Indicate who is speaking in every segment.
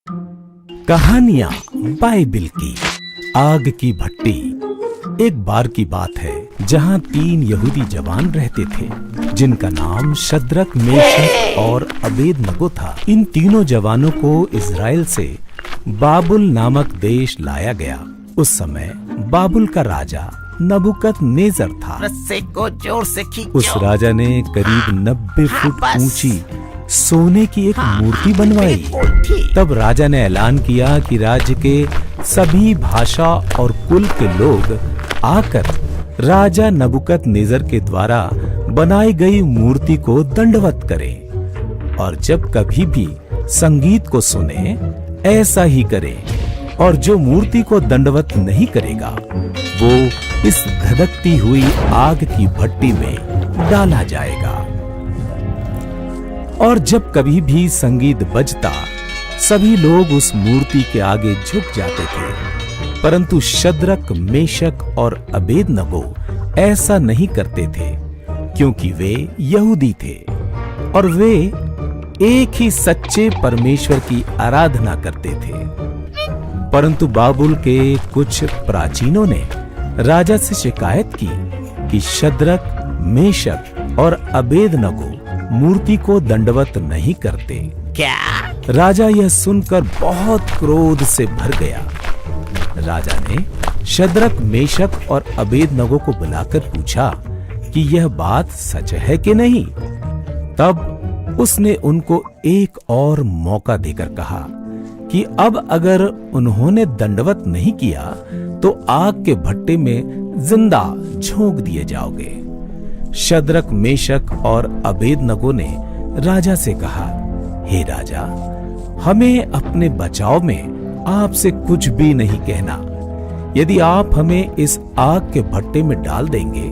Speaker 1: कहानियां बाइबिल की। आग की भट्टी। एक बार की बात है जहां 3 यहूदी जवान रहते थे जिनका नाम शद्रक, मेशक और अबेदनगो था। इन तीनों जवानों को इज़राइल से बाबुल नामक देश लाया गया। उस समय बाबुल का राजा नबूकदनेस्सर था।
Speaker 2: रस्से को जोर से खींचो।
Speaker 1: उस राजा ने करीब 90 फुट ऊंची सोने की एक मूर्ति बनवाई। तब राजा ने ऐलान किया कि राज्य के सभी भाषा और कुल के लोग आकर राजा नबूकदनेस्सर के द्वारा बनाई गई मूर्ति को दंडवत करें और जब कभी भी संगीत को सुने ऐसा ही करें, और जो मूर्ति को दंडवत नहीं करेगा वो इस धधकती हुई आग की भट्टी में डाला जाएगा। और जब कभी भी संगीत बजता सभी लोग उस मूर्ति के आगे झुक जाते थे, परंतु शद्रक, मेशक और अबेदनगो ऐसा नहीं करते थे क्योंकि वे यहूदी थे और वे एक ही सच्चे परमेश्वर की आराधना करते थे। परंतु बाबुल के कुछ प्राचीनों ने राजा से शिकायत की कि शद्रक, मेशक और अबेदनगो मूर्ति को दंडवत नहीं करते।
Speaker 2: क्या?
Speaker 1: राजा यह सुनकर बहुत क्रोध से भर गया। राजा ने शद्रक, मेशक और अबेदनगो को बुलाकर पूछा कि यह बात सच है कि नहीं। तब उसने उनको एक और मौका देकर कहा कि अब अगर उन्होंने दंडवत नहीं किया तो आग के भट्टे में जिंदा झोंक दिए जाओगे। शद्रक, मेशक और अबेदनगो ने राजा से कहा, हे राजा, हमें अपने बचाव में आपसे कुछ भी नहीं कहना। यदि आप हमें इस आग के भट्टे में डाल देंगे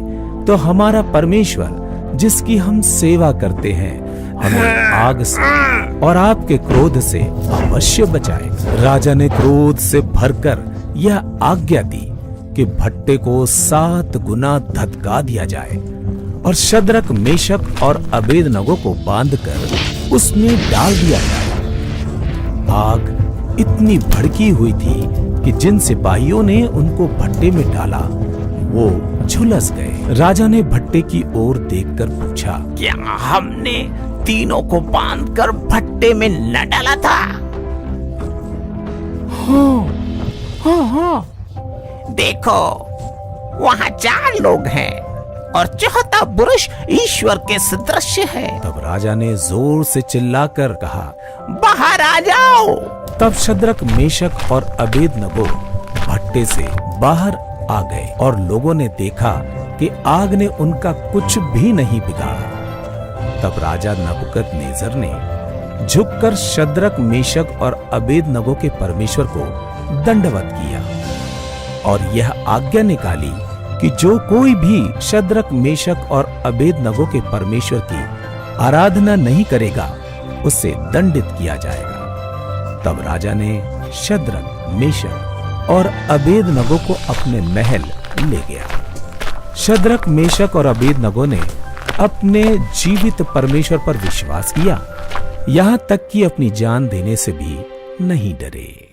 Speaker 1: तो हमारा परमेश्वर जिसकी हम सेवा करते हैं हमें आग से और आपके क्रोध से अवश्य बचाए। राजा ने क्रोध से भरकर यह आज्ञा दी कि भट्टे को 7 गुना धधका दिया जाए और शद्रक, मेशक और अबेदनगो को बांधकर उसमें डाल दिया जाए। आग इतनी भड़की हुई थी कि जिन सिपाहियों ने उनको भट्टे में डाला वो झुलस गए। राजा ने भट्टे की ओर देखकर पूछा,
Speaker 2: क्या हमने तीनों को बांधकर भट्टे में न डाला था?
Speaker 1: हाँ।
Speaker 2: देखो, वहाँ 4 लोग हैं और चौथा पुरुष ईश्वर के सदृश है।
Speaker 1: तब राजा ने जोर से चिल्लाकर कहा,
Speaker 2: बाहर आ जाओ।
Speaker 1: तब शद्रक, मेशक और अबेदनगो भट्टे से बाहर आ गए और लोगों ने देखा कि आग ने उनका कुछ भी नहीं बिगाड़ा। तब राजा नबूकदनेस्सर ने झुककर शद्रक, मेशक और अबेदनगो के परमेश्वर को दंडवत किया और यह आज्ञा निकाली कि जो कोई भी शद्रक, मेशक और अबेदनगो के परमेश्वर की आराधना नहीं करेगा उसे दंडित किया जाएगा। तब राजा ने शद्रक, मेशक और अबेदनगो को अपने महल ले गया। शद्रक, मेशक और अबेदनगो ने अपने जीवित परमेश्वर पर विश्वास किया, यहाँ तक कि अपनी जान देने से भी नहीं डरे।